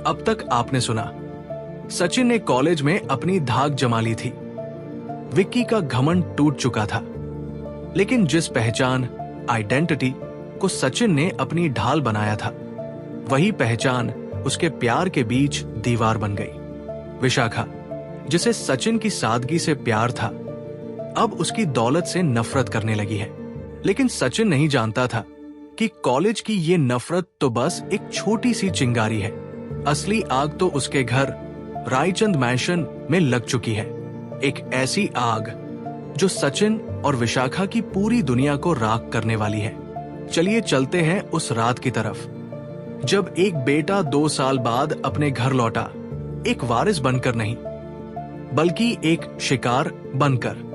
अब तक आपने सुना, सचिन ने कॉलेज में अपनी धाक जमा ली थी। विक्की का घमंड टूट चुका था, लेकिन जिस पहचान, आइडेंटिटी को सचिन ने अपनी ढाल बनाया था, वही पहचान उसके प्यार के बीच दीवार बन गई। विशाखा, जिसे सचिन की सादगी से प्यार था, अब उसकी दौलत से नफरत करने लगी है। लेकिन सचिन नहीं जानता था कि कॉलेज की ये नफरत तो बस एक छोटी सी चिंगारी है। असली आग तो उसके घर रायचंद मैंशन में लग चुकी है। एक ऐसी आग जो सचिन और विशाखा की पूरी दुनिया को राख करने वाली है। चलिए चलते हैं उस रात की तरफ, जब एक बेटा 2 साल बाद अपने घर लौटा, एक वारिस बनकर नहीं, बल्कि एक शिकार बनकर।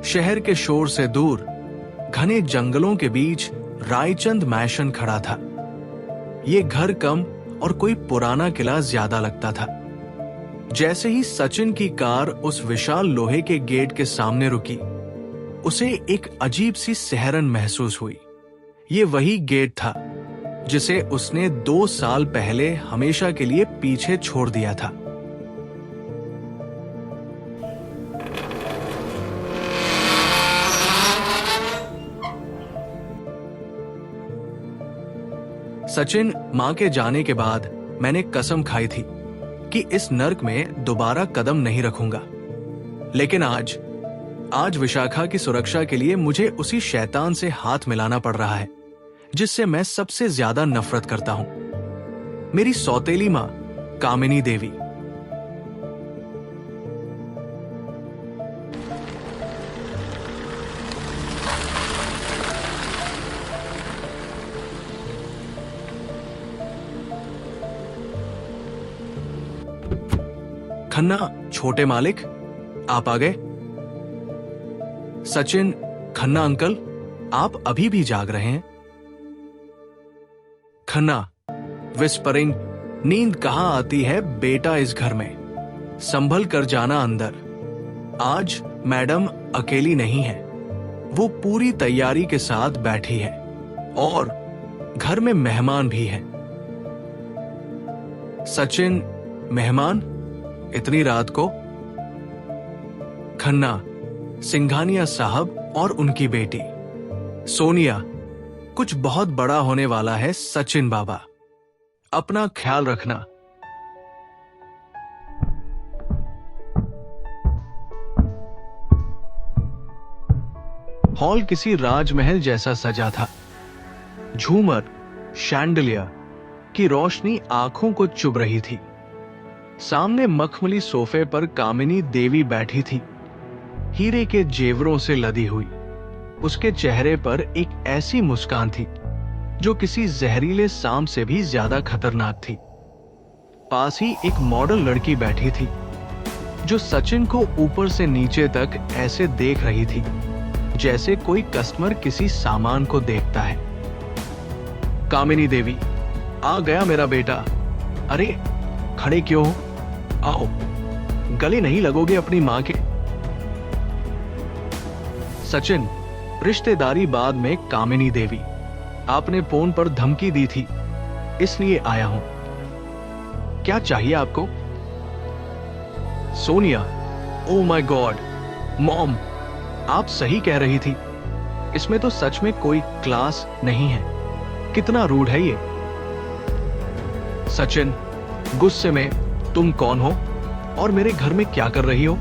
शहर के शोर से दूर घने जंगलों के बीच रायचंद मैंशन खड़ा था। ये घर कम और कोई पुराना किला ज्यादा लगता था। जैसे ही सचिन की कार उस विशाल लोहे के गेट के सामने रुकी, उसे एक अजीब सी सिहरन महसूस हुई। ये वही गेट था जिसे उसने 2 साल पहले हमेशा के लिए पीछे छोड़ दिया था। सचिन, मां के जाने के बाद मैंने कसम खाई थी कि इस नर्क में दोबारा कदम नहीं रखूंगा। लेकिन आज विशाखा की सुरक्षा के लिए मुझे उसी शैतान से हाथ मिलाना पड़ रहा है जिससे मैं सबसे ज्यादा नफरत करता हूं, मेरी सौतेली मां कामिनी देवी। खन्ना, छोटे मालिक, आप आ गए। सचिन, खन्ना अंकल, आप अभी भी जाग रहे हैं? खन्ना, विस्परिंग, नींद कहां आती है बेटा इस घर में, संभल कर जाना अंदर। आज मैडम अकेली नहीं है, वो पूरी तैयारी के साथ बैठी है और घर में मेहमान भी हैं। सचिन, मेहमान इतनी रात को? खन्ना, सिंघानिया साहब और उनकी बेटी सोनिया, कुछ बहुत बड़ा होने वाला है सचिन बाबा, अपना ख्याल रखना। हॉल किसी राजमहल जैसा सजा था। झूमर, शैंडलियर की रोशनी आंखों को चुभ रही थी। सामने मखमली सोफे पर कामिनी देवी बैठी थी, हीरे के जेवरों से लदी हुई। उसके चेहरे पर एक ऐसी मुस्कान थी जो किसी जहरीले सांप से भी ज्यादा खतरनाक थी। पास ही एक मॉडल लड़की बैठी थी जो सचिन को ऊपर से नीचे तक ऐसे देख रही थी जैसे कोई कस्टमर किसी सामान को देखता है। कामिनी देवी, आ गया मेरा बेटा। अरे खड़े क्यों हो? आओ, गले नहीं लगोगे अपनी मां के? सचिन, रिश्तेदारी बाद में कामिनी देवी, आपने फोन पर धमकी दी थी इसलिए आया हूं। क्या चाहिए आपको? Sonia, oh my God, mom, आप सही कह रही थी, इसमें तो सच में कोई क्लास नहीं है। कितना रूड है ये। सचिन, गुस्से में, तुम कौन हो और मेरे घर में क्या कर रही हो?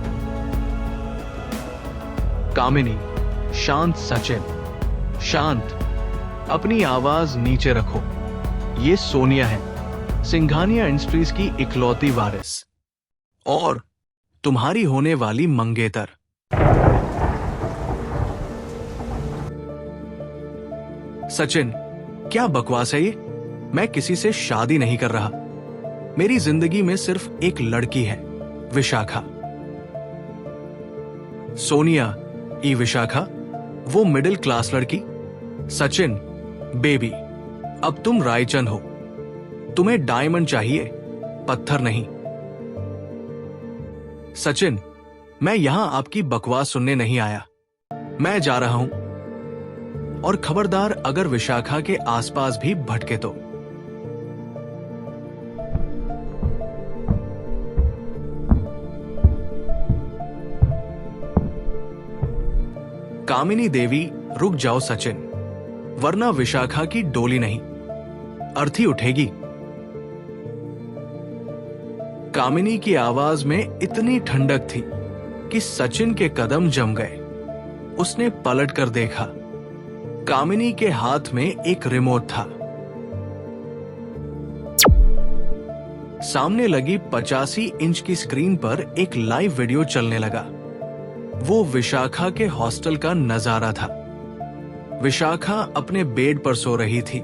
कामिनी, शांत सचिन, शांत। अपनी आवाज नीचे रखो। ये सोनिया है, सिंघानिया इंडस्ट्रीज की इकलौती वारिस और तुम्हारी होने वाली मंगेतर। सचिन, क्या बकवास है ये? मैं किसी से शादी नहीं कर रहा। मेरी जिंदगी में सिर्फ एक लड़की है, विशाखा। सोनिया, ई विशाखा, वो मिडिल क्लास लड़की। सचिन, बेबी। अब तुम रायचंद हो, तुम्हें डायमंड चाहिए, पत्थर नहीं। सचिन, मैं यहां आपकी बकवास सुनने नहीं आया। मैं जा रहा हूं, और खबरदार अगर विशाखा के आसपास भी भटके तो। कामिनी देवी, रुक जाओ सचिन, वरना विशाखा की डोली नहीं, अर्थी उठेगी। कामिनी की आवाज में इतनी ठंडक थी कि सचिन के कदम जम गए। उसने पलट कर देखा। कामिनी के हाथ में एक रिमोट था। सामने लगी 85 इंच की स्क्रीन पर एक लाइव वीडियो चलने लगा। वो विशाखा के हॉस्टल का नजारा था। विशाखा अपने बेड पर सो रही थी,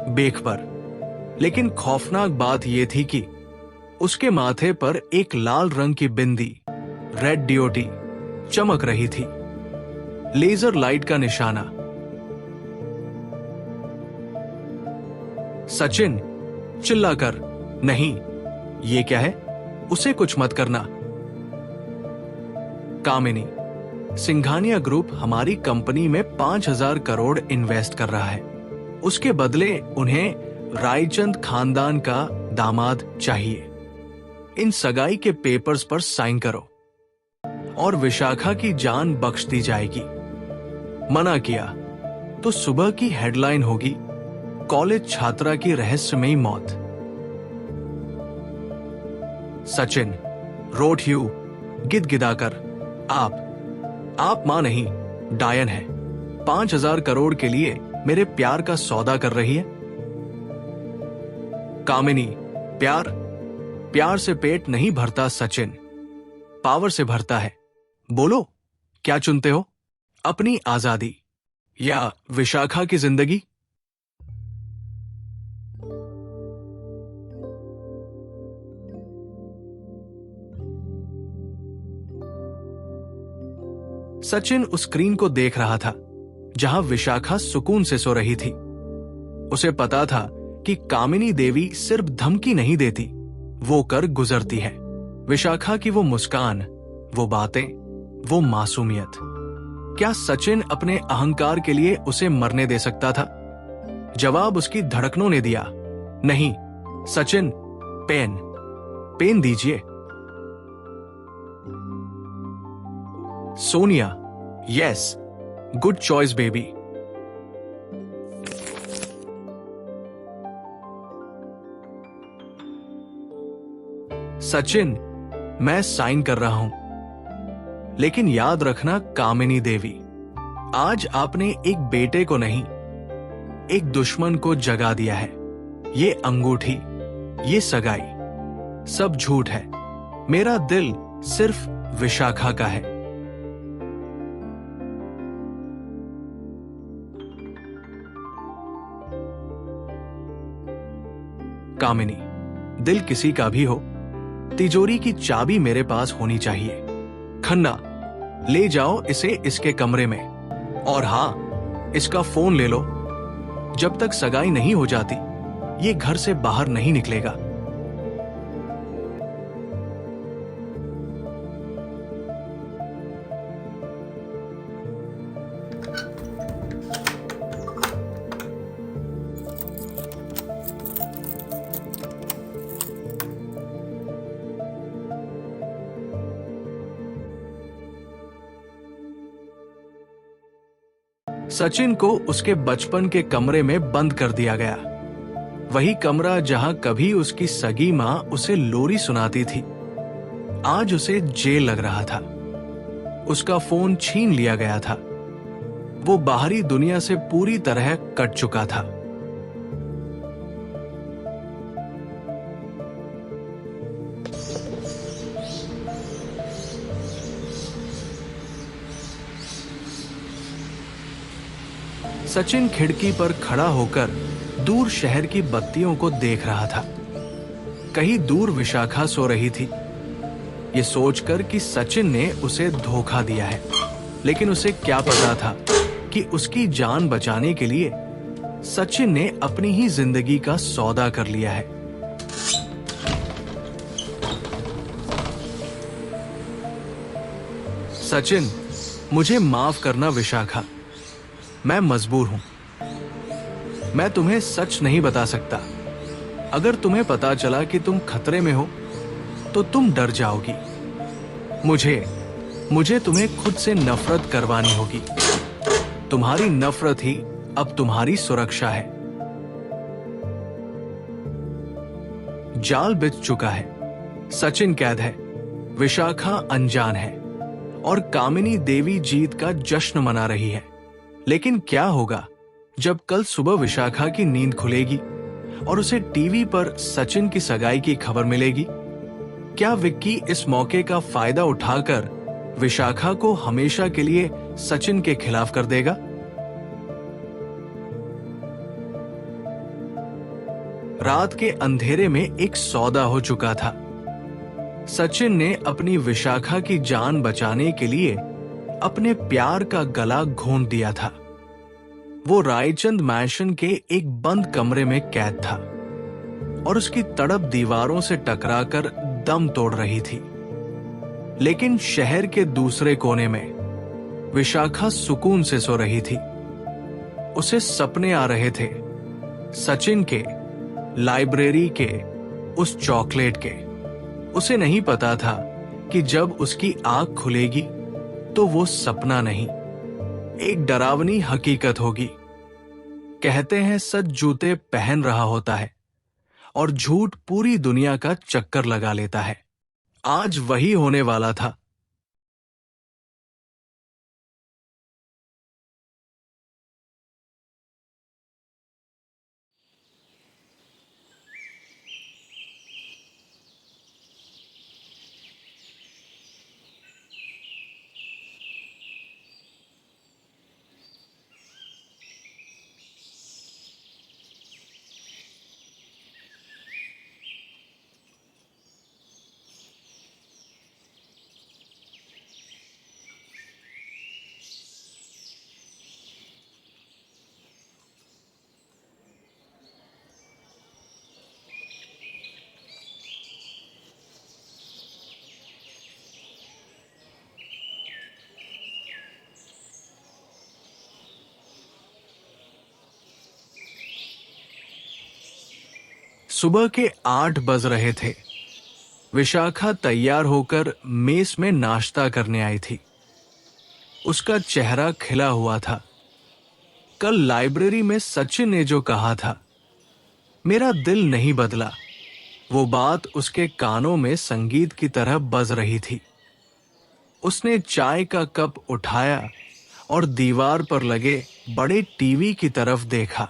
बेख पर। लेकिन खौफनाक बात यह थी कि उसके माथे पर एक लाल रंग की बिंदी, रेड ड्यूटी, चमक रही थी। लेजर लाइट का निशाना। सचिन, चिल्लाकर, नहीं, ये क्या है? उसे कुछ मत करना। कामिनी, सिंघानिया ग्रुप हमारी कंपनी में 5,000 करोड़ इन्वेस्ट कर रहा है। उसके बदले उन्हें रायचंद खानदान का दामाद चाहिए। इन सगाई के पेपर्स पर साइन करो और विशाखा की जान बख्श दी जाएगी। मना किया तो सुबह की हेडलाइन होगी, कॉलेज छात्रा की रहस्यमयी मौत। सचिन, रोट ह्यू, गिदगिदाकर, आप मां नहीं, डायन है। 5,000 करोड़ के लिए मेरे प्यार का सौदा कर रही है। कामिनी, प्यार से पेट नहीं भरता सचिन, पावर से भरता है। बोलो, क्या चुनते हो? अपनी आजादी या विशाखा की जिंदगी? सचिन उस स्क्रीन को देख रहा था जहां विशाखा सुकून से सो रही थी। उसे पता था कि कामिनी देवी सिर्फ धमकी नहीं देती, वो कर गुजरती है। विशाखा की वो मुस्कान, वो बातें, वो मासूमियत। क्या सचिन अपने अहंकार के लिए उसे मरने दे सकता था? जवाब उसकी धड़कनों ने दिया। नहीं सचिन, पेन दीजिए। Sonia, yes, good choice baby. Sachin, मैं साइन कर रहा हूं, लेकिन याद रखना कामिनी देवी, आज आपने एक बेटे को नहीं, एक दुश्मन को जगा दिया है। ये अंगूठी, ये सगाई, सब झूठ है। मेरा दिल सिर्फ विशाखा का है। कामिनी, दिल किसी का भी हो, तिजोरी की चाबी मेरे पास होनी चाहिए। खन्ना, ले जाओ इसे इसके कमरे में, और हां, इसका फोन ले लो। जब तक सगाई नहीं हो जाती, ये घर से बाहर नहीं निकलेगा। सचिन को उसके बचपन के कमरे में बंद कर दिया गया। वही कमरा जहां कभी उसकी सगी मां उसे लोरी सुनाती थी, आज उसे जेल लग रहा था। उसका फोन छीन लिया गया था। वो बाहरी दुनिया से पूरी तरह कट चुका था। सचिन खिड़की पर खड़ा होकर दूर शहर की बत्तियों को देख रहा था। कहीं दूर विशाखा सो रही थी। ये सोचकर कि सचिन ने उसे धोखा दिया है, लेकिन उसे क्या पता था कि उसकी जान बचाने के लिए सचिन ने अपनी ही जिंदगी का सौदा कर लिया है। सचिन, मुझे माफ करना विशाखा, मैं मजबूर हूं। मैं तुम्हें सच नहीं बता सकता। अगर तुम्हें पता चला कि तुम खतरे में हो तो तुम डर जाओगी। मुझे तुम्हें खुद से नफरत करवानी होगी। तुम्हारी नफरत ही अब तुम्हारी सुरक्षा है। जाल बिछ चुका है। सचिन कैद है, विशाखा अनजान है और कामिनी देवी जीत का जश्न मना रही है। लेकिन क्या होगा जब कल सुबह विशाखा की नींद खुलेगी और उसे टीवी पर सचिन की सगाई की खबर मिलेगी? क्या विक्की इस मौके का फायदा उठाकर विशाखा को हमेशा के लिए सचिन के खिलाफ कर देगा? रात के अंधेरे में एक सौदा हो चुका था। सचिन ने अपनी विशाखा की जान बचाने के लिए अपने प्यार का गला घोंट दिया था। वो रायचंद मैंशन के एक बंद कमरे में कैद था और उसकी तड़प दीवारों से टकराकर दम तोड़ रही थी। लेकिन शहर के दूसरे कोने में विशाखा सुकून से सो रही थी। उसे सपने आ रहे थे, सचिन के, लाइब्रेरी के, उस चॉकलेट के। उसे नहीं पता था कि जब उसकी आंख खुलेगी तो वो सपना नहीं, एक डरावनी हकीकत होगी। कहते हैं सच जूते पहन रहा होता है और झूठ पूरी दुनिया का चक्कर लगा लेता है। आज वही होने वाला था। सुबह के 8 बज रहे थे। विशाखा तैयार होकर मेस में नाश्ता करने आई थी। उसका चेहरा खिला हुआ था। कल लाइब्रेरी में सचिन ने जो कहा था, मेरा दिल नहीं बदला, वो बात उसके कानों में संगीत की तरह बज रही थी। उसने चाय का कप उठाया और दीवार पर लगे बड़े टीवी की तरफ देखा।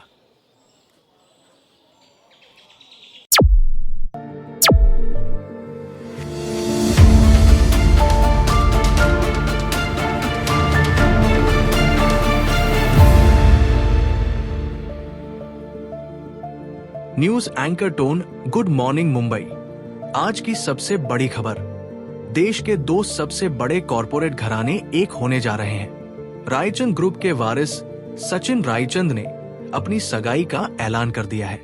News anchor tone, good morning Mumbai. आज की सबसे बड़ी खबर, देश के 2 सबसे बड़े कॉरपोरेट घराने एक होने जा रहे हैं। रायचंद ग्रुप के वारिस सचिन रायचंद ने अपनी सगाई का ऐलान कर दिया है।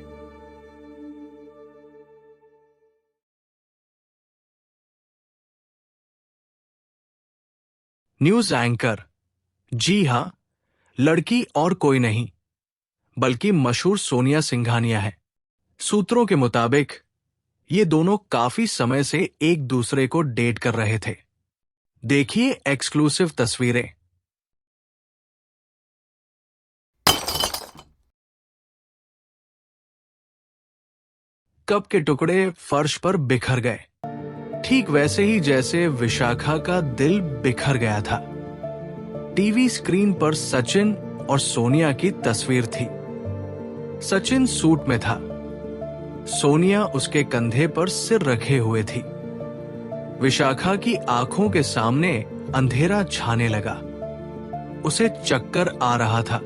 न्यूज एंकर, जी हां, लड़की और कोई नहीं बल्कि मशहूर सोनिया सिंघानिया है। सूत्रों के मुताबिक ये दोनों काफी समय से एक दूसरे को डेट कर रहे थे। देखिए एक्सक्लूसिव तस्वीरें। कप के टुकड़े फर्श पर बिखर गए, ठीक वैसे ही जैसे विशाखा का दिल बिखर गया था। टीवी स्क्रीन पर सचिन और सोनिया की तस्वीर थी। सचिन सूट में था, सोनिया उसके कंधे पर सिर रखे हुए थी। विशाखा की आंखों के सामने अंधेरा छाने लगा। उसे चक्कर आ रहा था।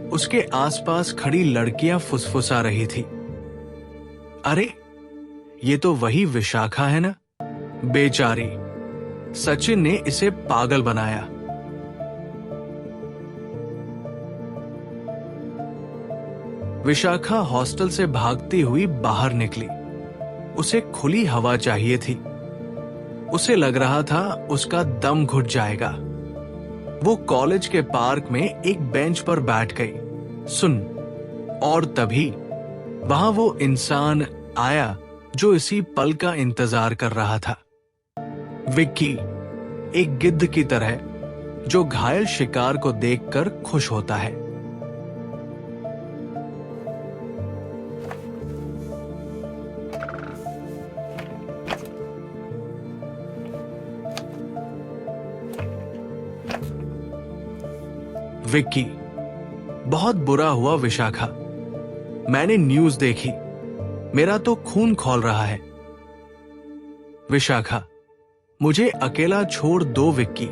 उसके आसपास खड़ी लड़कियां फुसफुसा रही थी, अरे ये तो वही विशाखा है ना। बेचारी, सचिन ने इसे पागल बनाया। विशाखा हॉस्टल से भागती हुई बाहर निकली। उसे खुली हवा चाहिए थी। उसे लग रहा था उसका दम घुट जाएगा। वो कॉलेज के पार्क में एक बेंच पर बैठ गई। सुन, और तभी वहां वो इंसान आया जो इसी पल का इंतजार कर रहा था। विक्की, एक गिद्ध की तरह जो घायल शिकार को देखकर खुश होता है। विक्की, बहुत बुरा हुआ विशाखा। मैंने न्यूज देखी, मेरा तो खून खौल रहा है। विशाखा, मुझे अकेला छोड़ दो विक्की।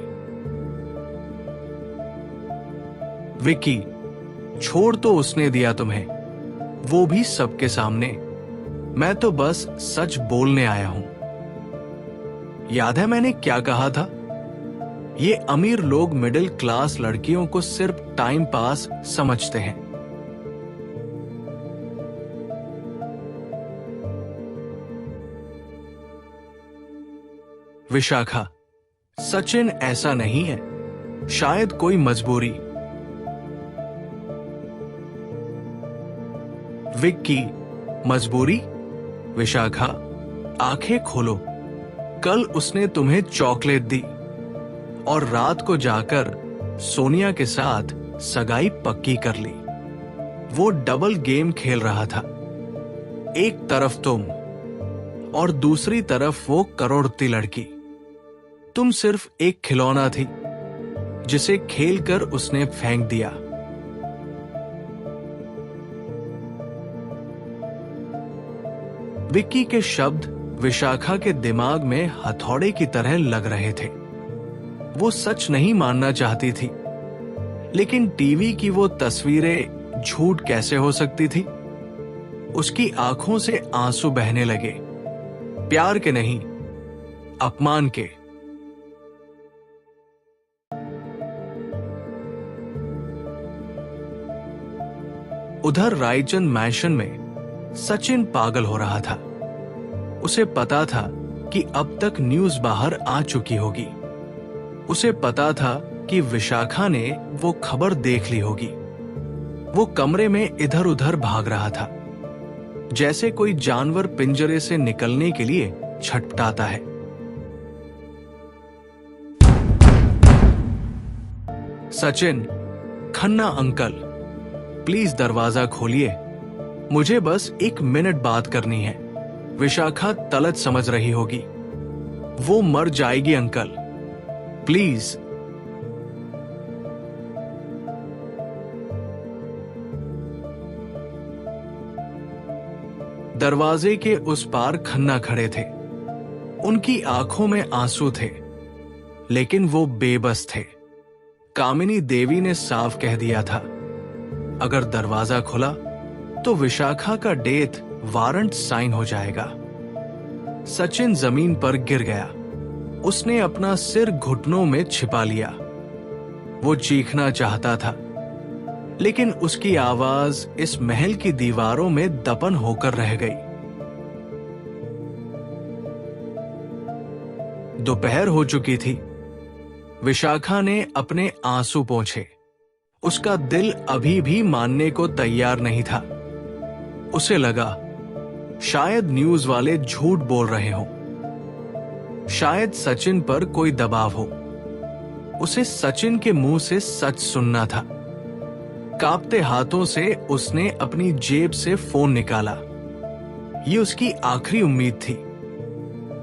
विक्की, छोड़ तो उसने दिया तुम्हें, वो भी सबके सामने। मैं तो बस सच बोलने आया हूं। याद है मैंने क्या कहा था? ये अमीर लोग मिडिल क्लास लड़कियों को सिर्फ टाइम पास समझते हैं। विशाखा, सचिन ऐसा नहीं है, शायद कोई मजबूरी। विक्की, मजबूरी? विशाखा, आंखें खोलो। कल उसने तुम्हें चॉकलेट दी और रात को जाकर सोनिया के साथ सगाई पक्की कर ली। वो डबल गेम खेल रहा था। एक तरफ तुम और दूसरी तरफ वो करोड़ती लड़की। तुम सिर्फ एक खिलौना थी जिसे खेलकर उसने फेंक दिया। विक्की के शब्द विशाखा के दिमाग में हथौड़े की तरह लग रहे थे। वो सच नहीं मानना चाहती थी, लेकिन टीवी की वो तस्वीरें झूठ कैसे हो सकती थी? उसकी आंखों से आंसू बहने लगे। प्यार के नहीं, अपमान के। उधर रायचंद मैंशन में सचिन पागल हो रहा था। उसे पता था कि अब तक न्यूज बाहर आ चुकी होगी। उसे पता था कि विशाखा ने वो खबर देख ली होगी। वो कमरे में इधर उधर भाग रहा था, जैसे कोई जानवर पिंजरे से निकलने के लिए छटपटाता है। सचिन, खन्ना अंकल, प्लीज दरवाजा खोलिए। मुझे बस 1 मिनट बात करनी है। विशाखा तलत समझ रही होगी। वो मर जाएगी अंकल, प्लीज। दरवाजे के उस पार खन्ना खड़े थे। उनकी आंखों में आंसू थे, लेकिन वो बेबस थे। कामिनी देवी ने साफ कह दिया था, अगर दरवाजा खुला तो विशाखा का डेथ वारंट साइन हो जाएगा। सचिन जमीन पर गिर गया। उसने अपना सिर घुटनों में छिपा लिया। वो चीखना चाहता था, लेकिन उसकी आवाज इस महल की दीवारों में दफन होकर रह गई। दोपहर हो चुकी थी। विशाखा ने अपने आंसू पोंछे। उसका दिल अभी भी मानने को तैयार नहीं था। उसे लगा शायद न्यूज वाले झूठ बोल रहे हों। शायद सचिन पर कोई दबाव हो। उसे सचिन के मुंह से सच सुनना था। कांपते हाथों से उसने अपनी जेब से फोन निकाला। ये उसकी आखिरी उम्मीद थी।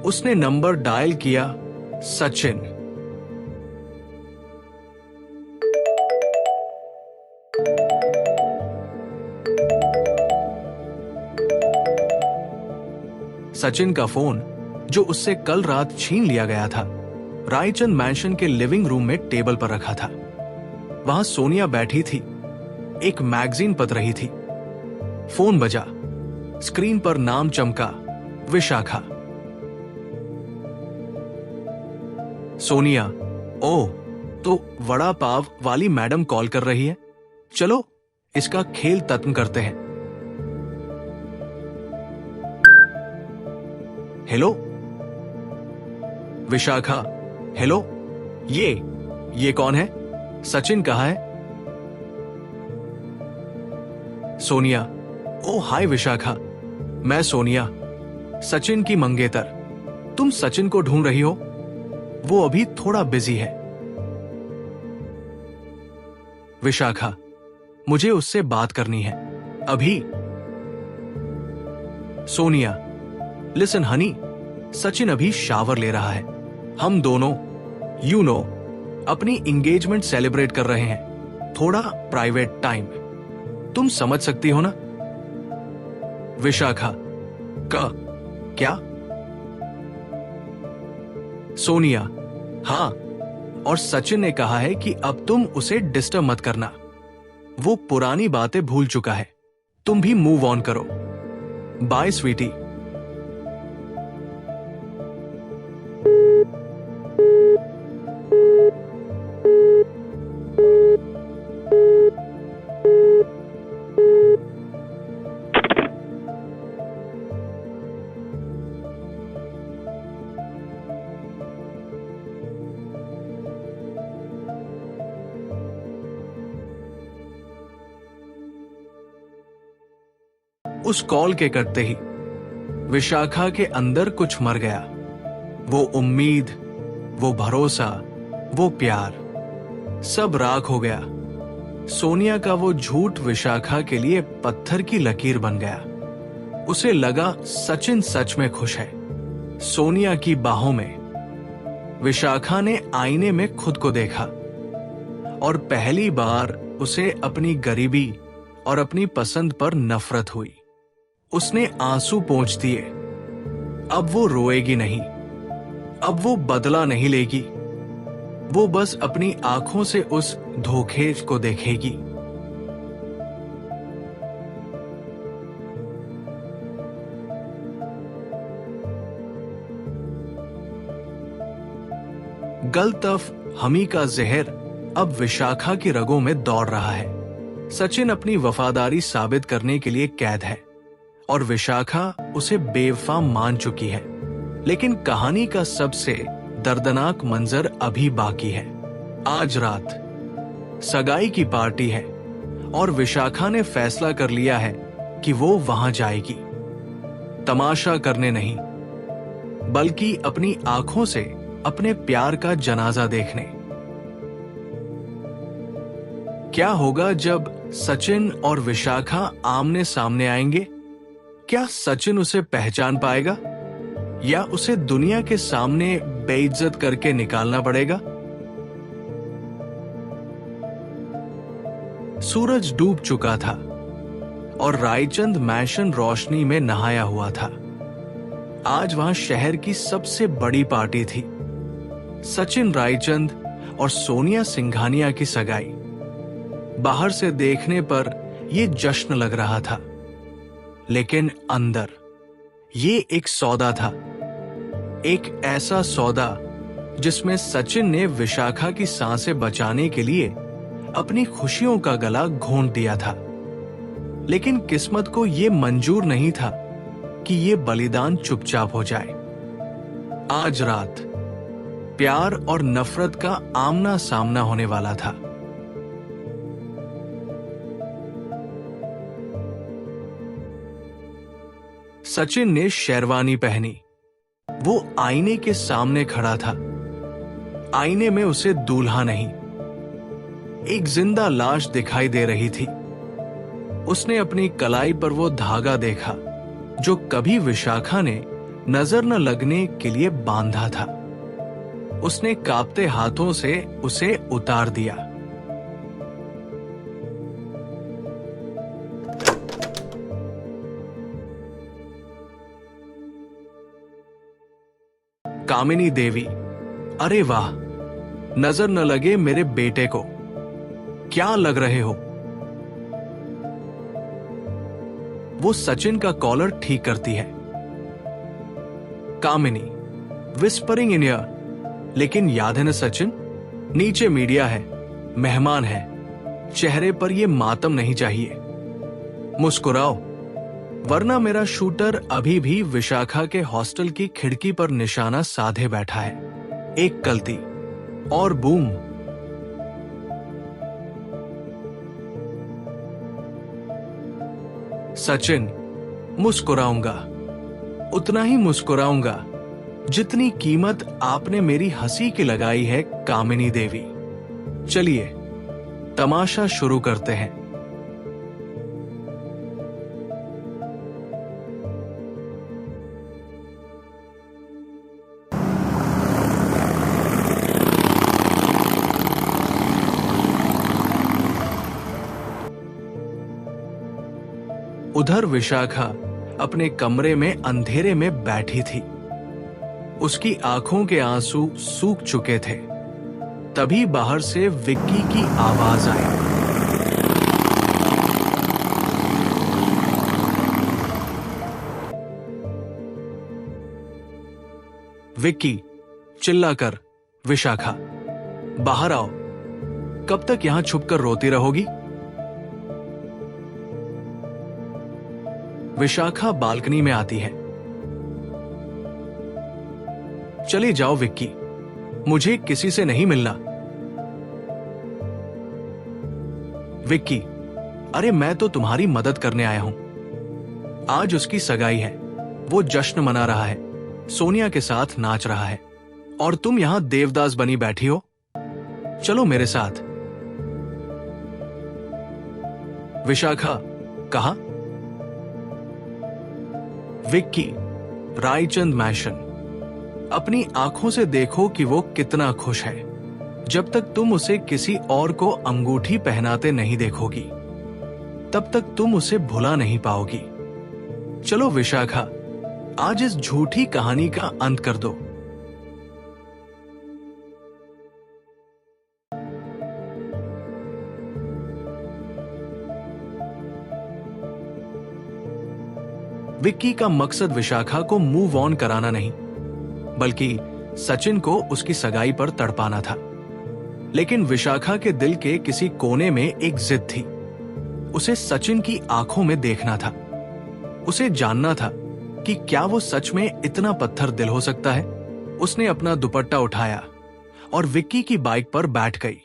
उसने नंबर डायल किया, सचिन। सचिन का फोन, जो उससे कल रात छीन लिया गया था, रायचंद मैंशन के लिविंग रूम में टेबल पर रखा था। वहां सोनिया बैठी थी, एक मैगजीन पढ़ रही थी। फोन बजा। स्क्रीन पर नाम चमका, विशाखा। सोनिया, ओ, तो वड़ा पाव वाली मैडम कॉल कर रही है। चलो इसका खेल खत्म करते हैं। हेलो। विशाखा, हेलो। ये कौन है? सचिन कहाँ है? सोनिया, ओ हाय विशाखा, मैं सोनिया, सचिन की मंगेतर। तुम सचिन को ढूंढ रही हो? वो अभी थोड़ा बिजी है। विशाखा, मुझे उससे बात करनी है अभी। सोनिया, लिसन हनी, सचिन अभी शावर ले रहा है। हम दोनों अपनी एंगेजमेंट सेलिब्रेट कर रहे हैं, थोड़ा प्राइवेट टाइम। तुम समझ सकती हो ना? विशाखा, क्या? सोनिया, हाँ, और सचिन ने कहा है कि अब तुम उसे डिस्टर्ब मत करना। वो पुरानी बातें भूल चुका है। तुम भी मूव ऑन करो। बाय स्वीटी। उस कॉल के करते ही विशाखा के अंदर कुछ मर गया। वो उम्मीद, वो भरोसा, वो प्यार, सब राख हो गया। सोनिया का वो झूठ विशाखा के लिए पत्थर की लकीर बन गया। उसे लगा सचिन सच में खुश है, सोनिया की बाहों में। विशाखा ने आईने में खुद को देखा और पहली बार उसे अपनी गरीबी और अपनी पसंद पर नफरत हुई। उसने आंसू पोंछ दिए। अब वो रोएगी नहीं, अब वो बदला नहीं लेगी। वो बस अपनी आंखों से उस धोखे को देखेगी। गलतफ हमी का जहर अब विशाखा की रगों में दौड़ रहा है। सचिन अपनी वफादारी साबित करने के लिए कैद है और विशाखा उसे बेवफा मान चुकी है। लेकिन कहानी का सबसे दर्दनाक मंजर अभी बाकी है। आज रात सगाई की पार्टी है और विशाखा ने फैसला कर लिया है कि वो वहां जाएगी, तमाशा करने नहीं, बल्कि अपनी आंखों से अपने प्यार का जनाजा देखने। क्या होगा जब सचिन और विशाखा आमने सामने आएंगे? क्या सचिन उसे पहचान पाएगा या उसे दुनिया के सामने बेइज्जत करके निकालना पड़ेगा? सूरज डूब चुका था और रायचंद मैशन रोशनी में नहाया हुआ था। आज वहां शहर की सबसे बड़ी पार्टी थी, सचिन रायचंद और सोनिया सिंघानिया की सगाई। बाहर से देखने पर यह जश्न लग रहा था, लेकिन अंदर ये एक सौदा था। एक ऐसा सौदा जिसमें सचिन ने विशाखा की सांसें बचाने के लिए अपनी खुशियों का गला घोंट दिया था। लेकिन किस्मत को यह मंजूर नहीं था कि यह बलिदान चुपचाप हो जाए। आज रात प्यार और नफरत का आमना सामना होने वाला था। सचिन ने शेरवानी पहनी। वो आईने के सामने खड़ा था। आईने में उसे दूल्हा नहीं, एक जिंदा लाश दिखाई दे रही थी। उसने अपनी कलाई पर वो धागा देखा जो कभी विशाखा ने नजर न लगने के लिए बांधा था। उसने कांपते हाथों से उसे उतार दिया। कामिनी देवी, अरे वाह, नजर न लगे मेरे बेटे को, क्या लग रहे हो? वो सचिन का कॉलर ठीक करती है। कामिनी, विस्परिंग इन ईयर, लेकिन याद है ना सचिन, नीचे मीडिया है, मेहमान है, चेहरे पर ये मातम नहीं चाहिए। मुस्कुराओ, वरना मेरा शूटर अभी भी विशाखा के हॉस्टल की खिड़की पर निशाना साधे बैठा है। एक गलती और बूम। सचिन, मुस्कुराऊंगा, उतना ही मुस्कुराऊंगा जितनी कीमत आपने मेरी हंसी की लगाई है कामिनी देवी। चलिए तमाशा शुरू करते हैं। उधर विशाखा अपने कमरे में अंधेरे में बैठी थी। उसकी आंखों के आंसू सूख चुके थे। तभी बाहर से विक्की की आवाज आई। विक्की, चिल्लाकर, विशाखा बाहर आओ। कब तक यहां छुपकर रोती रहोगी? विशाखा बालकनी में आती है। चले जाओ विक्की, मुझे किसी से नहीं मिलना। विक्की, अरे मैं तो तुम्हारी मदद करने आया हूं। आज उसकी सगाई है, वो जश्न मना रहा है, सोनिया के साथ नाच रहा है, और तुम यहां देवदास बनी बैठी हो। चलो मेरे साथ। विशाखा, कहा? विक्की, रायचंद मैशन, अपनी आंखों से देखो कि वो कितना खुश है। जब तक तुम उसे किसी और को अंगूठी पहनाते नहीं देखोगी, तब तक तुम उसे भुला नहीं पाओगी। चलो विशाखा, आज इस झूठी कहानी का अंत कर दो। विक्की का मकसद विशाखा को मूव ऑन कराना नहीं, बल्कि सचिन को उसकी सगाई पर तड़पाना था। लेकिन विशाखा के दिल के किसी कोने में एक जिद थी। उसे सचिन की आंखों में देखना था। उसे जानना था कि क्या वो सच में इतना पत्थर दिल हो सकता है। उसने अपना दुपट्टा उठाया और विक्की की बाइक पर बैठ गई।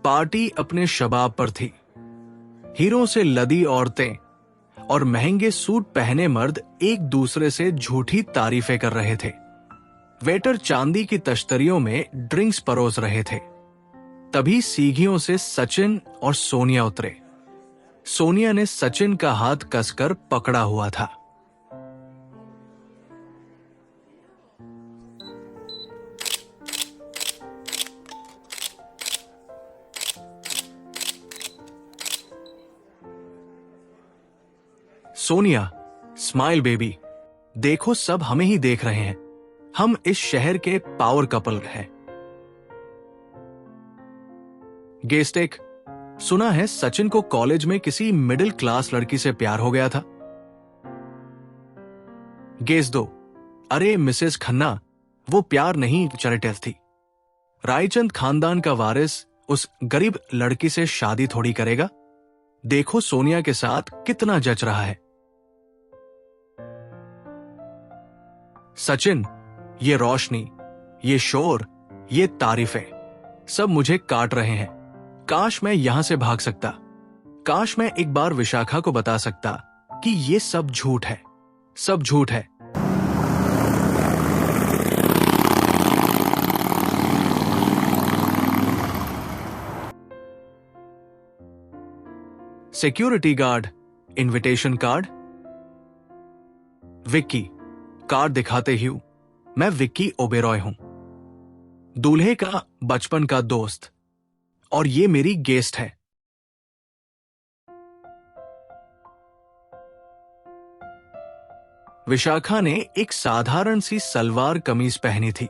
पार्टी अपने शबाब पर थी। हीरों से लदी औरतें और महंगे सूट पहने मर्द एक दूसरे से झूठी तारीफें कर रहे थे। वेटर चांदी की तश्तरियों में ड्रिंक्स परोस रहे थे। तभी सीढ़ियों से सचिन और सोनिया उतरे। सोनिया ने सचिन का हाथ कसकर पकड़ा हुआ था। सोनिया, स्माइल बेबी, देखो सब हमें ही देख रहे हैं। हम इस शहर के पावर कपल हैं। गेस्टेक, सुना है सचिन को कॉलेज में किसी मिडिल क्लास लड़की से प्यार हो गया था। गेस दो, अरे मिसेस खन्ना, वो प्यार नहीं चैरिटी थी। रायचंद खानदान का वारिस उस गरीब लड़की से शादी थोड़ी करेगा। देखो सोनिया के साथ कितना जच रहा है। सचिन, ये रोशनी, ये शोर, ये तारीफें सब मुझे काट रहे हैं। काश मैं यहां से भाग सकता। काश मैं एक बार विशाखा को बता सकता कि ये सब झूठ है, सब झूठ है। Security guard, invitation card. Vicky, card दिखाते ही, मैं विक्की ओबेरॉय हूं, दूल्हे का बचपन का दोस्त, और ये मेरी गेस्ट है। विशाखा ने एक साधारण सी सलवार कमीज पहनी थी।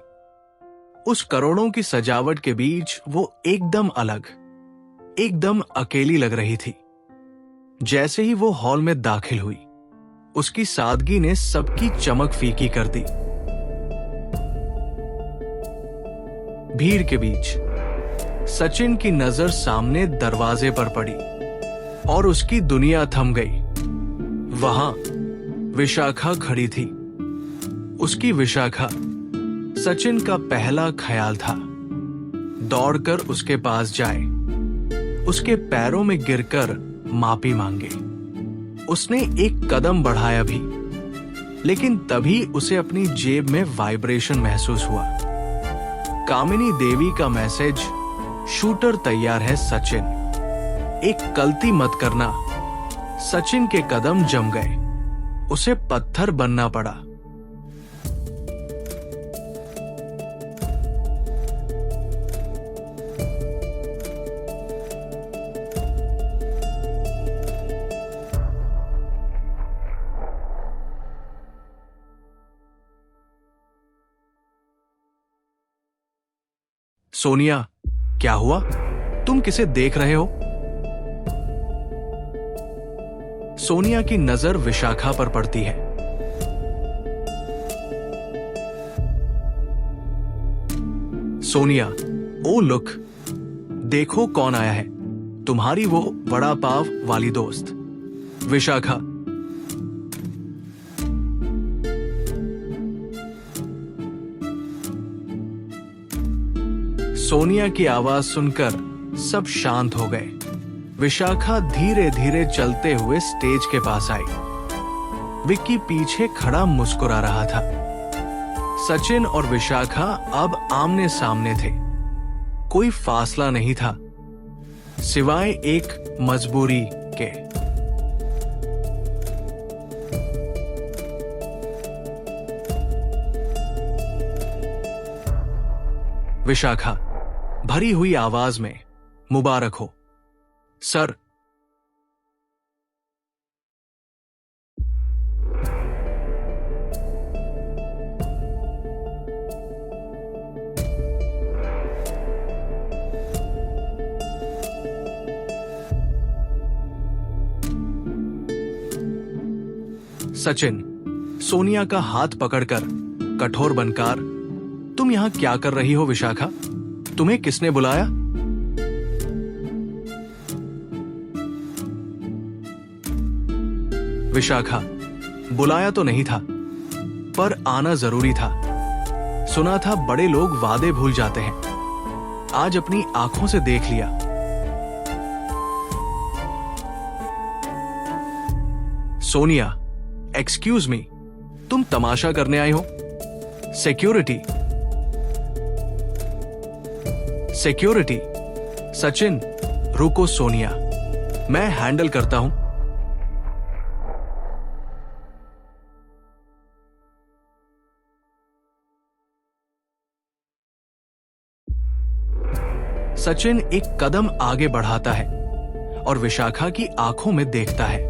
उस करोड़ों की सजावट के बीच वो एकदम अलग, एकदम अकेली लग रही थी। जैसे ही वो हॉल में दाखिल हुई, उसकी सादगी ने सबकी चमक फीकी कर दी। भीड़ के बीच सचिन की नजर सामने दरवाजे पर पड़ी और उसकी दुनिया थम गई। वहां विशाखा खड़ी थी। उसकी विशाखा सचिन का पहला ख्याल था। दौड़कर उसके पास जाए, उसके पैरों में गिरकर माफी मांगे। उसने एक कदम बढ़ाया भी, लेकिन तभी उसे अपनी जेब में वाइब्रेशन महसूस हुआ। कामिनी देवी का मैसेज, शूटर तैयार है सचिन, एक गलती मत करना। सचिन के कदम जम गए, उसे पत्थर बनना पड़ा। सोनिया, क्या हुआ? तुम किसे देख रहे हो? सोनिया की नजर विशाखा पर पड़ती है। सोनिया, ओ लुक, देखो कौन आया है, तुम्हारी वो वड़ा पाव वाली दोस्त विशाखा। सोनिया की आवाज सुनकर सब शांत हो गए। विशाखा धीरे धीरे चलते हुए स्टेज के पास आई। विक्की पीछे खड़ा मुस्कुरा रहा था। सचिन और विशाखा अब आमने सामने थे। कोई फासला नहीं था, सिवाय एक मजबूरी के। विशाखा भरी हुई आवाज में, मुबारक हो सर। सचिन सोनिया का हाथ पकड़कर कठोर बनकर, तुम यहां क्या कर रही हो विशाखा? तुम्हें किसने बुलाया? विशाखा, बुलाया तो नहीं था, पर आना जरूरी था। सुना था बड़े लोग वादे भूल जाते हैं, आज अपनी आंखों से देख लिया। सोनिया, एक्सक्यूज मी, तुम तमाशा करने आई हो? Security, security. सचिन, रुको सोनिया, मैं हैंडल करता हूं। सचिन एक कदम आगे बढ़ाता है और विशाखा की आंखों में देखता है।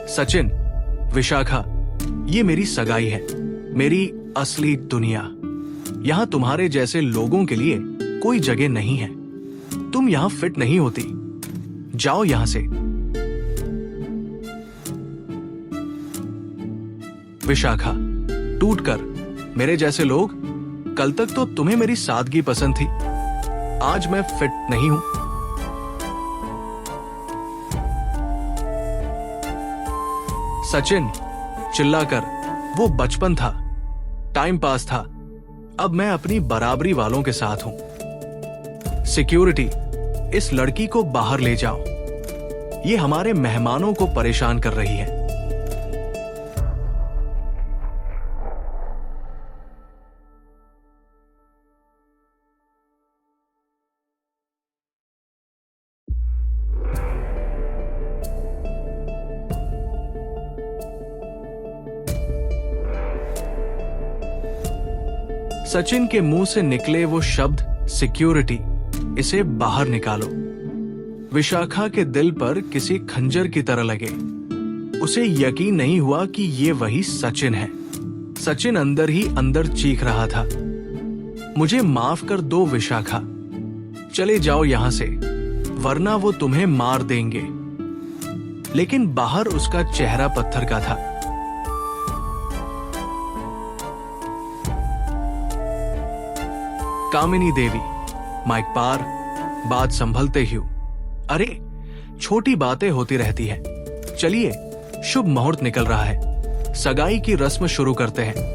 सचिन, विशाखा, ये मेरी सगाई है, मेरी असली दुनिया। यहां तुम्हारे जैसे लोगों के लिए कोई जगह नहीं है। तुम यहां फिट नहीं होती, जाओ यहां से। विशाखा टूटकर, मेरे जैसे लोग, कल तक तो तुम्हें मेरी सादगी पसंद थी, आज मैं फिट नहीं हूं। सचिन चिल्लाकर, वो बचपन था, टाइम पास था, अब मैं अपनी बराबरी वालों के साथ हूं। सिक्योरिटी, इस लड़की को बाहर ले जाओ, ये हमारे मेहमानों को परेशान कर रही है। सचिन के मुंह से निकले वो शब्द सिक्योरिटी, इसे बाहर निकालो, विशाखा के दिल पर किसी खंजर की तरह लगे। उसे यकीन नहीं हुआ कि ये वही सचिन है। सचिन अंदर ही अंदर चीख रहा था, मुझे माफ कर दो विशाखा, चले जाओ यहां से, वरना वो तुम्हें मार देंगे। लेकिन बाहर उसका चेहरा पत्थर का था। कामिनी देवी, माइक पार, बात संभलते ही। अरे छोटी बातें होती रहती हैं। चलिए, शुभ मुहूर्त निकल रहा है, सगाई की रस्म शुरू करते हैं।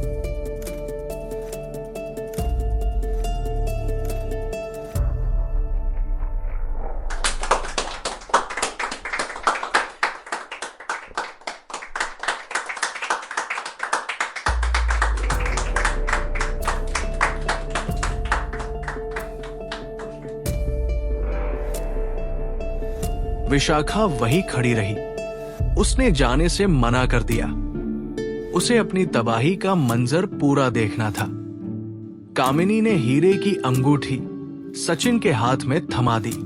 विशाखा वही खड़ी रही। उसने जाने से मना कर दिया। उसे अपनी तबाही का मंजर पूरा देखना था। कामिनी ने हीरे की अंगूठी सचिन के हाथ में थमा दी।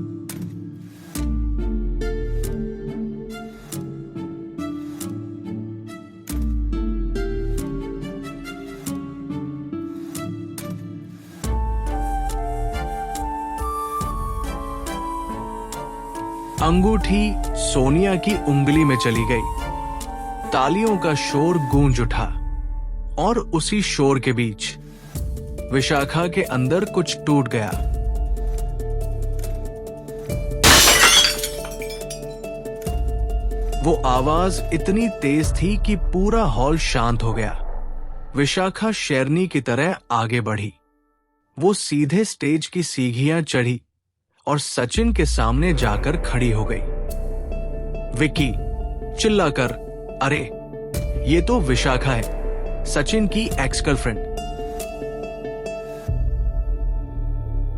अंगूठी सोनिया की उंगली में चली गई। तालियों का शोर गूंज उठा और उसी शोर के बीच विशाखा के अंदर कुछ टूट गया। वो आवाज इतनी तेज थी कि पूरा हॉल शांत हो गया। विशाखा शेरनी की तरह आगे बढ़ी। वो सीधे स्टेज की सीढ़ियां चढ़ी और सचिन के सामने जाकर खड़ी हो गई। विक्की, चिल्लाकर, अरे ये तो विशाखा है, सचिन की एक्स गर्लफ्रेंड।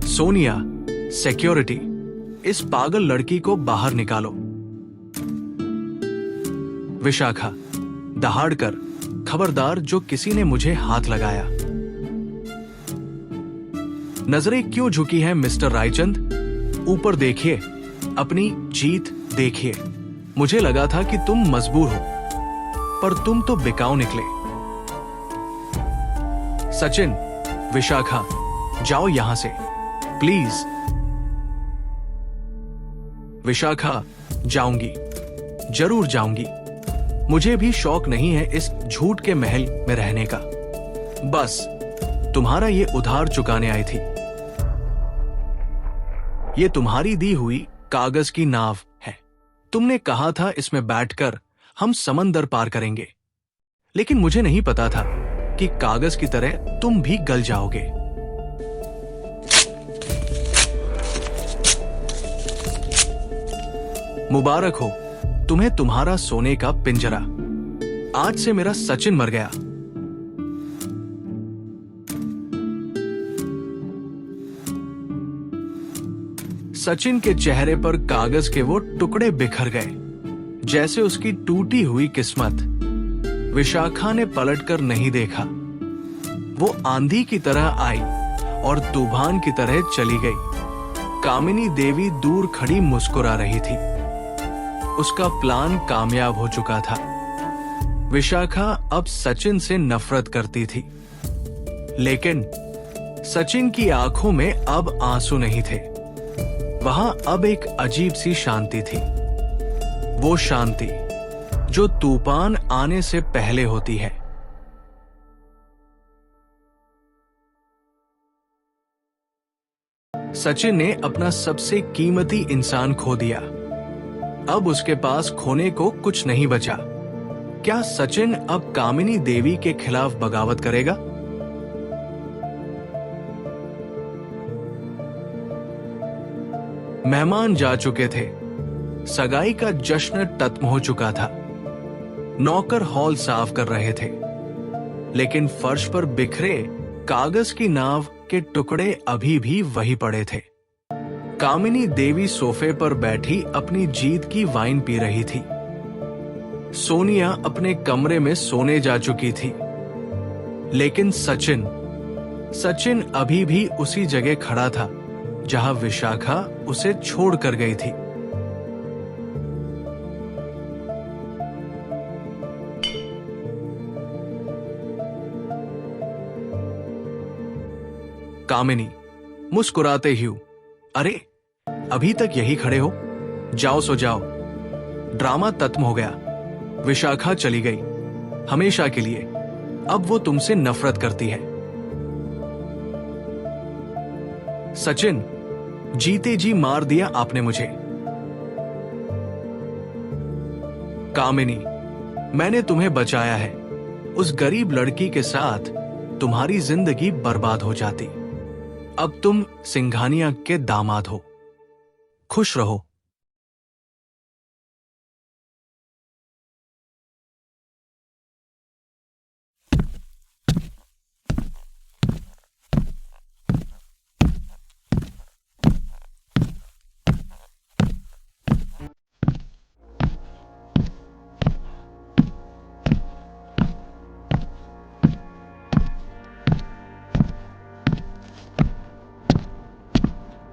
सोनिया, सिक्योरिटी, इस पागल लड़की को बाहर निकालो। विशाखा, दहाड़कर, खबरदार जो किसी ने मुझे हाथ लगाया। नजरें क्यों झुकी हैं मिस्टर रायचंद? ऊपर देखिए, अपनी जीत देखिए। मुझे लगा था कि तुम मजबूर हो, पर तुम तो बिकाऊ निकले। सचिन, विशाखा, जाओ यहां से, प्लीज। विशाखा, जाऊंगी, जरूर जाऊंगी। मुझे भी शौक नहीं है इस झूठ के महल में रहने का। बस तुम्हारा ये उधार चुकाने आई थी। ये तुम्हारी दी हुई कागज की नाव है। तुमने कहा था इसमें बैठकर हम समंदर पार करेंगे, लेकिन मुझे नहीं पता था कि कागज की तरह तुम भी गल जाओगे। मुबारक हो तुम्हें तुम्हारा सोने का पिंजरा। आज से मेरा सचिन मर गया। सचिन के चेहरे पर कागज के वो टुकड़े बिखर गए, जैसे उसकी टूटी हुई किस्मत। विशाखा ने पलटकर नहीं देखा। वो आंधी की तरह आई और तूफान की तरह चली गई। कामिनी देवी दूर खड़ी मुस्कुरा रही थी। उसका प्लान कामयाब हो चुका था। विशाखा अब सचिन से नफरत करती थी, लेकिन सचिन की आंखों में अब आंसू नहीं थे। वहां अब एक अजीब सी शांति थी। वो शांति जो तूफान आने से पहले होती है। सचिन ने अपना सबसे कीमती इंसान खो दिया। अब उसके पास खोने को कुछ नहीं बचा। क्या सचिन अब कामिनी देवी के खिलाफ बगावत करेगा? मेहमान जा चुके थे। सगाई का जश्न खत्म हो चुका था। नौकर हॉल साफ कर रहे थे, लेकिन फर्श पर बिखरे कागज की नाव के टुकड़े अभी भी वही पड़े थे। कामिनी देवी सोफे पर बैठी अपनी जीत की वाइन पी रही थी। सोनिया अपने कमरे में सोने जा चुकी थी, लेकिन सचिन अभी भी उसी जगह खड़ा था जहां विशाखा उसे छोड़ कर गई थी। कामिनी मुस्कुराते हुए, अरे अभी तक यही खड़े हो? जाओ सो जाओ। ड्रामा खत्म हो गया। विशाखा चली गई हमेशा के लिए। अब वो तुमसे नफरत करती है। सचिन, जीते जी मार दिया आपने मुझे। कामिनी, मैंने तुम्हें बचाया है। उस गरीब लड़की के साथ तुम्हारी जिंदगी बर्बाद हो जाती। अब तुम सिंघानिया के दामाद हो। खुश रहो।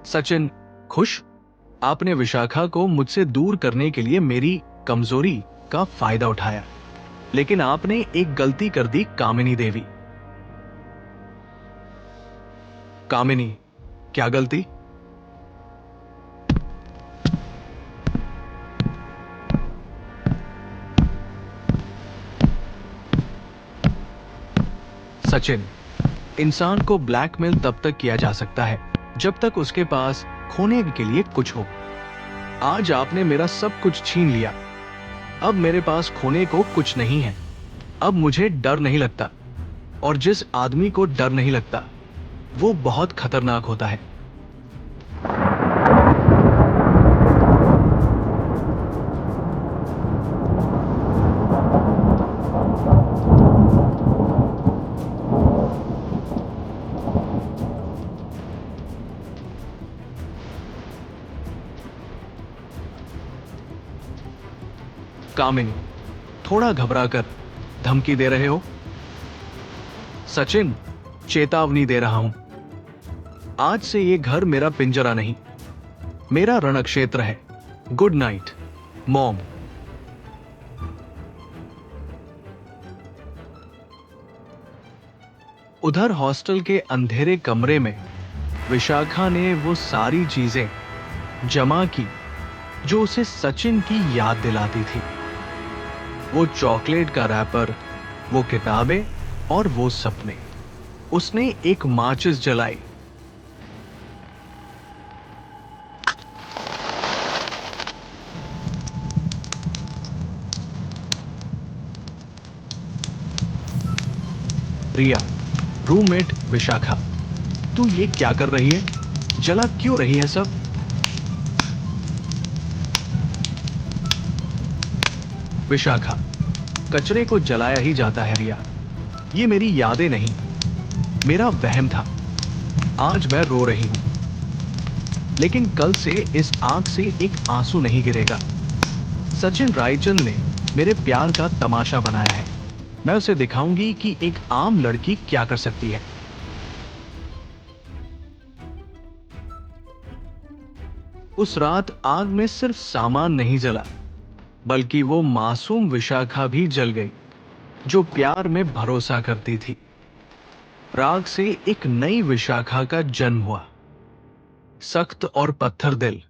सचिन, खुश? आपने विशाखा को मुझसे दूर करने के लिए मेरी कमजोरी का फायदा उठाया, लेकिन आपने एक गलती कर दी कामिनी देवी। कामिनी, क्या गलती? सचिन, इंसान को ब्लैकमेल तब तक किया जा सकता है जब तक उसके पास खोने के लिए कुछ हो। आज आपने मेरा सब कुछ छीन लिया। अब मेरे पास खोने को कुछ नहीं है। अब मुझे डर नहीं लगता, और जिस आदमी को डर नहीं लगता वो बहुत खतरनाक होता है। कामिनी, थोड़ा घबरा कर धमकी दे रहे हो? सचिन, चेतावनी दे रहा हूं। आज से ये घर मेरा पिंजरा नहीं, मेरा रणक्षेत्र है। Good night, mom. उधर हॉस्टल के अंधेरे कमरे में विशाखा ने वो सारी चीजें जमा की जो उसे सचिन की याद दिलाती थी। वो चॉकलेट का रैपर, वो किताबें और वो सपने। उसने एक माचिस जलाई। रिया, रूममेट विशाखा, तू ये क्या कर रही है? जला क्यों रही है सब? विशाखा, कचरे को जलाया ही जाता है रिया। ये मेरी यादें नहीं, मेरा वहम था। आज मैं रो रही हूं, लेकिन कल से इस आंख से एक आंसू नहीं गिरेगा। सचिन रायचंद ने मेरे प्यार का तमाशा बनाया है। मैं उसे दिखाऊंगी कि एक आम लड़की क्या कर सकती है। उस रात आग में सिर्फ सामान नहीं जला, बल्कि वो मासूम विशाखा भी जल गई जो प्यार में भरोसा करती थी। राग से एक नई विशाखा का जन्म हुआ, सख्त और पत्थर दिल।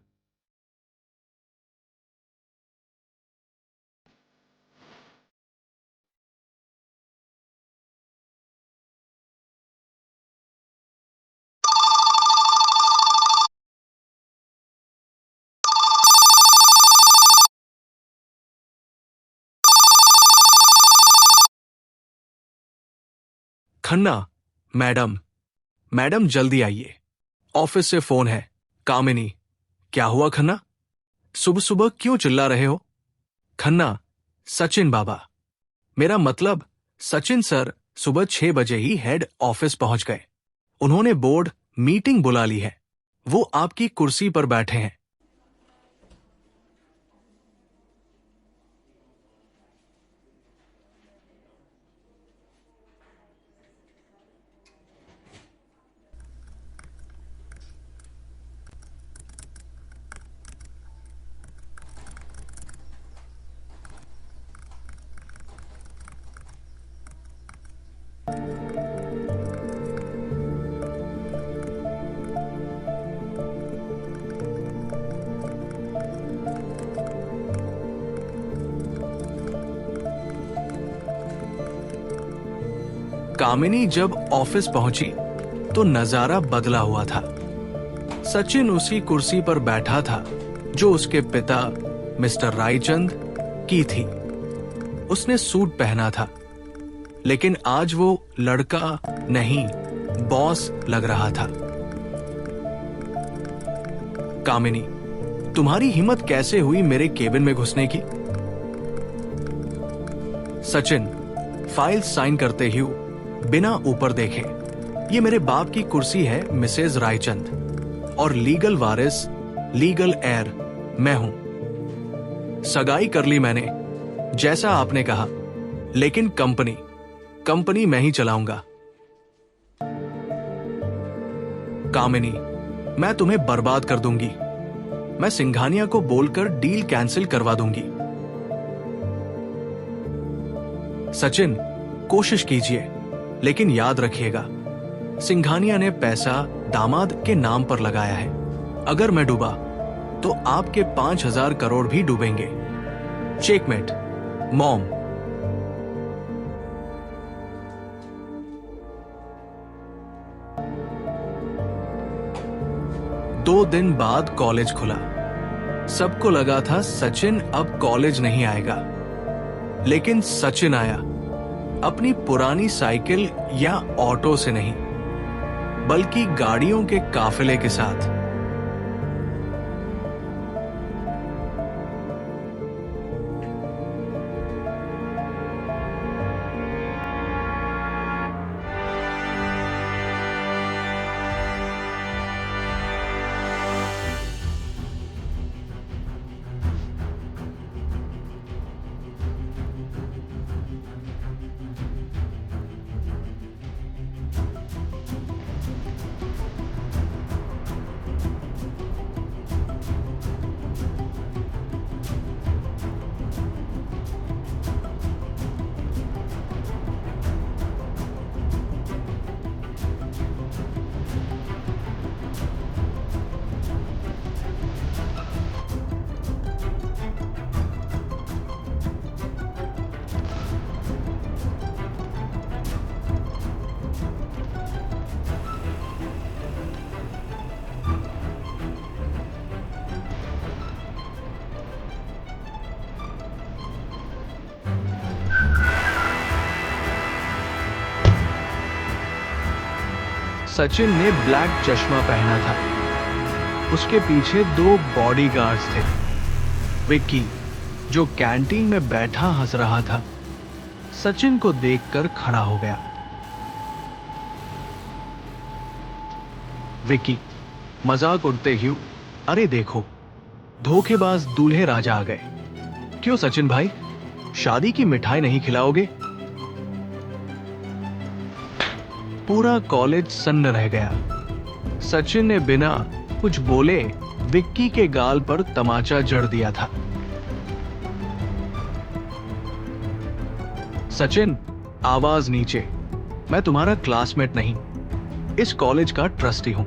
खन्ना, मैडम, मैडम जल्दी आइए, ऑफिस से फोन है। कामिनी, क्या हुआ खन्ना? सुबह सुबह क्यों चिल्ला रहे हो? खन्ना, सचिन बाबा, मेरा मतलब सचिन सर सुबह 6 बजे ही हेड ऑफिस पहुंच गए। उन्होंने बोर्ड मीटिंग बुला ली है। वो आपकी कुर्सी पर बैठे हैं। कामिनी जब ऑफिस पहुंची तो नजारा बदला हुआ था। सचिन उसी कुर्सी पर बैठा था जो उसके पिता मिस्टर रायचंद की थी। उसने सूट पहना था, लेकिन आज वो लड़का नहीं, बॉस लग रहा था। कामिनी, तुम्हारी हिम्मत कैसे हुई मेरे केबिन में घुसने की? सचिन फाइल साइन करते ही बिना ऊपर देखे, ये मेरे बाप की कुर्सी है मिसेज रायचंद, और लीगल वारिस, लीगल एयर मैं हूं। सगाई कर ली मैंने जैसा आपने कहा, लेकिन कंपनी मैं ही चलाऊंगा। कामिनी, मैं तुम्हें बर्बाद कर दूंगी। मैं सिंघानिया को बोलकर डील कैंसिल करवा दूंगी। सचिन, कोशिश कीजिए, लेकिन याद रखिएगा, सिंघानिया ने पैसा दामाद के नाम पर लगाया है। अगर मैं डूबा तो आपके 5,000 करोड़ भी डूबेंगे। Checkmate, mom. दो दिन बाद कॉलेज खुला। सबको लगा था सचिन अब कॉलेज नहीं आएगा, लेकिन सचिन आया, अपनी पुरानी साइकिल या ऑटो से नहीं, बल्कि गाड़ियों के काफिले के साथ। सचिन ने ब्लैक चश्मा पहना था। उसके पीछे 2 बॉडीगार्ड्स थे। विक्की, जो कैंटीन में बैठा हंस रहा था, सचिन को देखकर खड़ा हो गया। विक्की मजाक उड़ते ही, अरे देखो, धोखेबाज दूल्हे राजा आ गए। क्यों सचिन भाई, शादी की मिठाई नहीं खिलाओगे? पूरा कॉलेज सन्न रह गया। सचिन ने बिना कुछ बोले विक्की के गाल पर तमाचा जड़ दिया था। सचिन, आवाज नीचे। मैं तुम्हारा क्लासमेट नहीं, इस कॉलेज का ट्रस्टी हूं।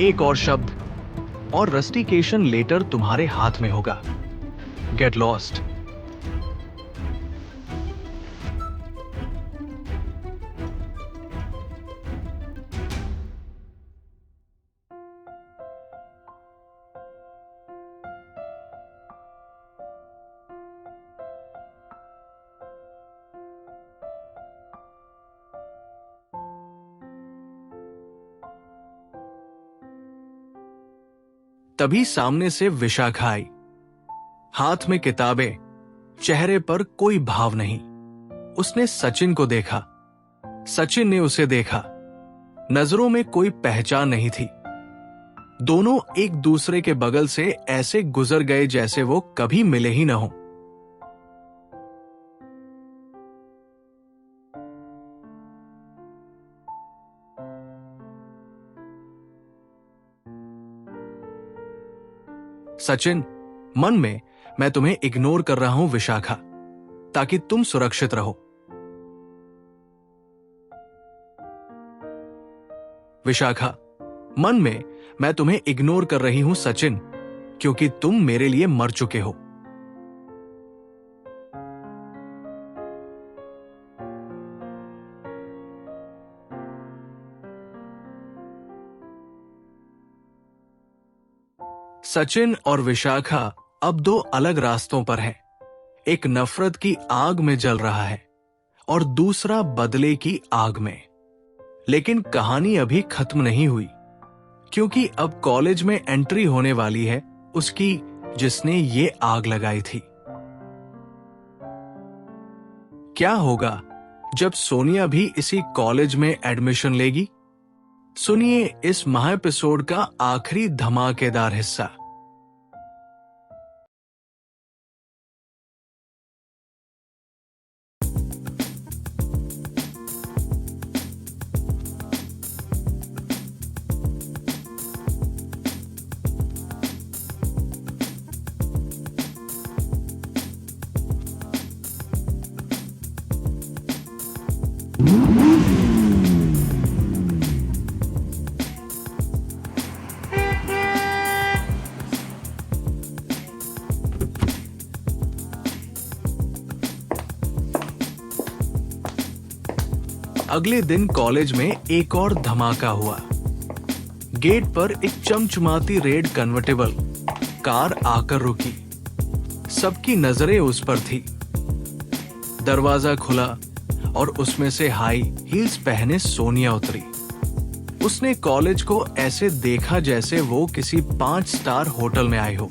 एक और शब्द और रस्टिकेशन लेटर तुम्हारे हाथ में होगा। Get lost. तभी सामने से विशाखा आई, हाथ में किताबें, चेहरे पर कोई भाव नहीं। उसने सचिन को देखा, सचिन ने उसे देखा। नजरों में कोई पहचान नहीं थी। दोनों एक दूसरे के बगल से ऐसे गुजर गए जैसे वो कभी मिले ही न हो। सचिन, मन में मैं तुम्हें इग्नोर कर रहा हूं विशाखा, ताकि तुम सुरक्षित रहो। विशाखा, मन में मैं तुम्हें इग्नोर कर रही हूं सचिन, क्योंकि तुम मेरे लिए मर चुके हो। सचिन और विशाखा अब दो अलग रास्तों पर हैं। एक नफरत की आग में जल रहा है और दूसरा बदले की आग में। लेकिन कहानी अभी खत्म नहीं हुई, क्योंकि अब कॉलेज में एंट्री होने वाली है उसकी, जिसने ये आग लगाई थी। क्या होगा जब सोनिया भी इसी कॉलेज में एडमिशन लेगी? सुनिए इस महा एपिसोड का आखिरी धमाकेदार हिस्सा। अगले दिन कॉलेज में एक और धमाका हुआ। गेट पर एक चमचमाती रेड कन्वर्टेबल कार आकर रुकी। सबकी नजरें उस पर थी। दरवाजा खुला और उसमें से हाई हील्स पहने सोनिया उतरी। उसने कॉलेज को ऐसे देखा जैसे वो किसी 5 स्टार होटल में आई हो।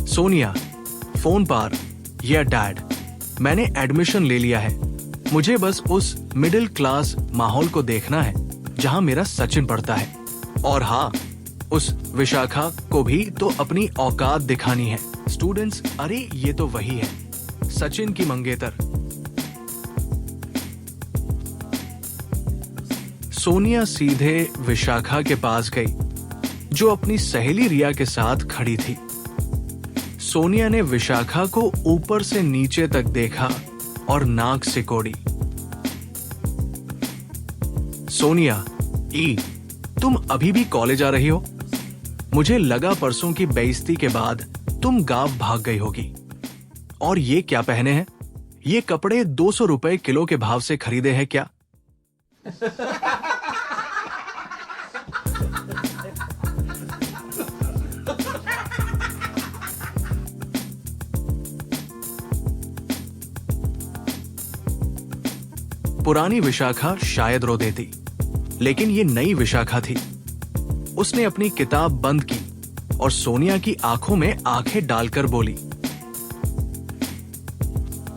सोनिया, फोन पर, या डैड, मैंने एडमिशन ले लिया है। मुझे बस उस मिडिल क्लास माहौल को देखना है जहां मेरा सचिन पढ़ता है। और हाँ, उस विशाखा को भी तो अपनी औकात दिखानी है। स्टूडेंट्स, अरे ये तो वही है, सचिन की मंगेतर। सोनिया सीधे विशाखा के पास गई, जो अपनी सहेली रिया के साथ खड़ी थी। सोनिया ने विशाखा को ऊपर से नीचे तक देखा और नाक सिकोड़ी। सोनिया, तुम अभी भी कॉलेज आ रही हो? मुझे लगा परसों की बेइज्जती के बाद तुम गांव भाग गई होगी। और ये क्या पहने हैं? ये कपड़े 200 रुपए किलो के भाव से खरीदे हैं क्या? पुरानी विशाखा शायद रो देती, लेकिन ये नई विशाखा थी। उसने अपनी किताब बंद की और सोनिया की आंखों में आंखें डालकर बोली,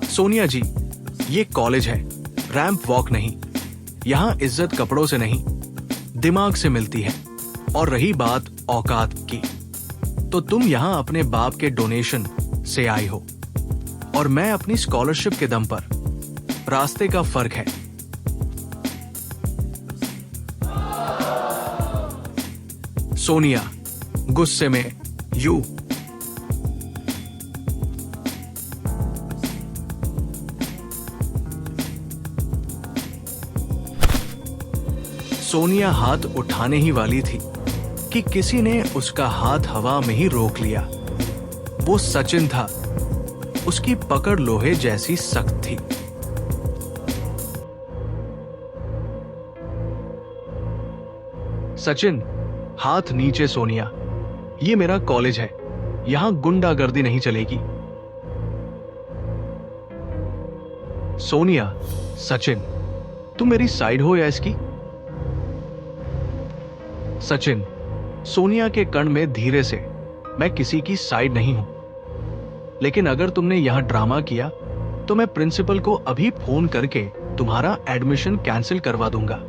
सोनिया जी, ये कॉलेज है, रैंप वॉक नहीं। यहां इज्जत कपड़ों से नहीं, दिमाग से मिलती है। और रही बात औकात की, तो तुम यहां अपने बाप के डोनेशन से आई हो और मैं अपनी स्कॉलरशिप के दम पर। रास्ते का फर्क है। सोनिया गुस्से में, यू सोनिया हाथ उठाने ही वाली थी कि किसी ने उसका हाथ हवा में ही रोक लिया। वो सचिन था। उसकी पकड़ लोहे जैसी सख्त थी। सचिन, हाथ नीचे। सोनिया, ये मेरा कॉलेज है, यहां गुंडागर्दी नहीं चलेगी। सोनिया, सचिन, तुम मेरी साइड हो या इसकी? सचिन, सोनिया के कण में धीरे से, मैं किसी की साइड नहीं हूं, लेकिन अगर तुमने यहां ड्रामा किया तो मैं प्रिंसिपल को अभी फोन करके तुम्हारा एडमिशन कैंसिल करवा दूंगा।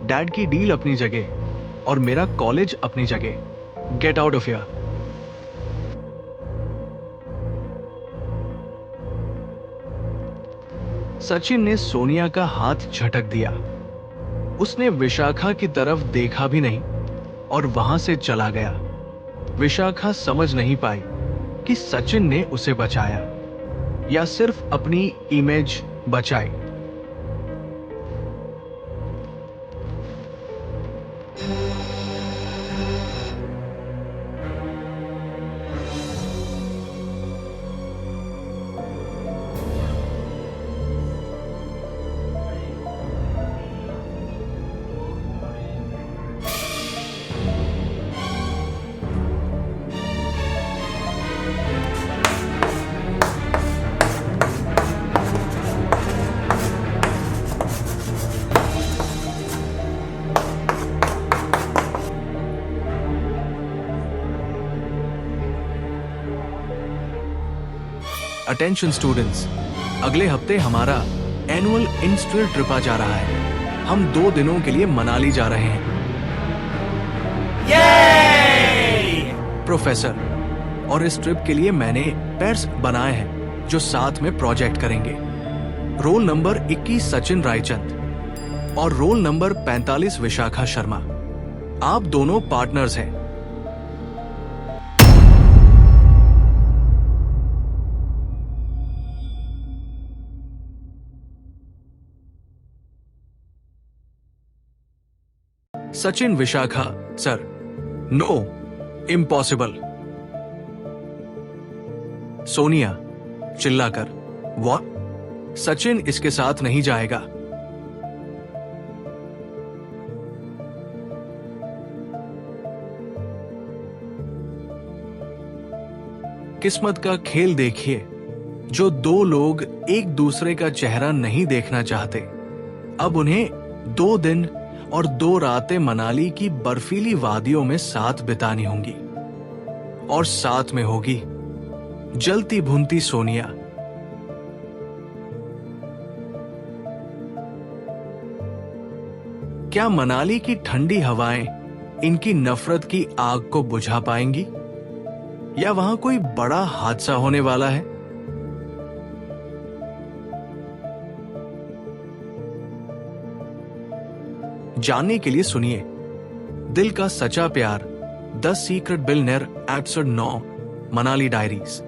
डैड की डील अपनी जगह और मेरा कॉलेज अपनी जगह। Get out of here. Sachin ने सोनिया का हाथ झटक दिया। उसने विशाखा की तरफ देखा भी नहीं और वहां से चला गया। विशाखा समझ नहीं पाई कि सचिन ने उसे बचाया या सिर्फ अपनी इमेज बचाई। अटेंशन स्टूडेंट्स, अगले हफ्ते हमारा एनुअल इंस्टीट्यूट ट्रिप आ जा रहा है। हम 2 दिनों के लिए मनाली जा रहे हैं। प्रोफेसर, और इस ट्रिप के लिए मैंने पेयर्स बनाए हैं जो साथ में प्रोजेक्ट करेंगे। रोल नंबर 21 सचिन रायचंद और रोल नंबर 45 विशाखा शर्मा। आप दोनों पार्टनर्स हैं। Sachin Vishakha sir, no, impossible. Sonia चिल्लाकर, व्हाट? सचिन इसके साथ नहीं जाएगा। किस्मत का खेल देखिए, जो 2 लोग एक दूसरे का चेहरा नहीं देखना चाहते, अब उन्हें 2 दिन और 2 रातें मनाली की बर्फीली वादियों में साथ बितानी होंगी। और साथ में होगी जलती भुनती सोनिया। क्या मनाली की ठंडी हवाएं इनकी नफरत की आग को बुझा पाएंगी, या वहां कोई बड़ा हादसा होने वाला है? जानने के लिए सुनिए दिल का सच्चा प्यार, the secret billionaire episode 9, Manali diaries.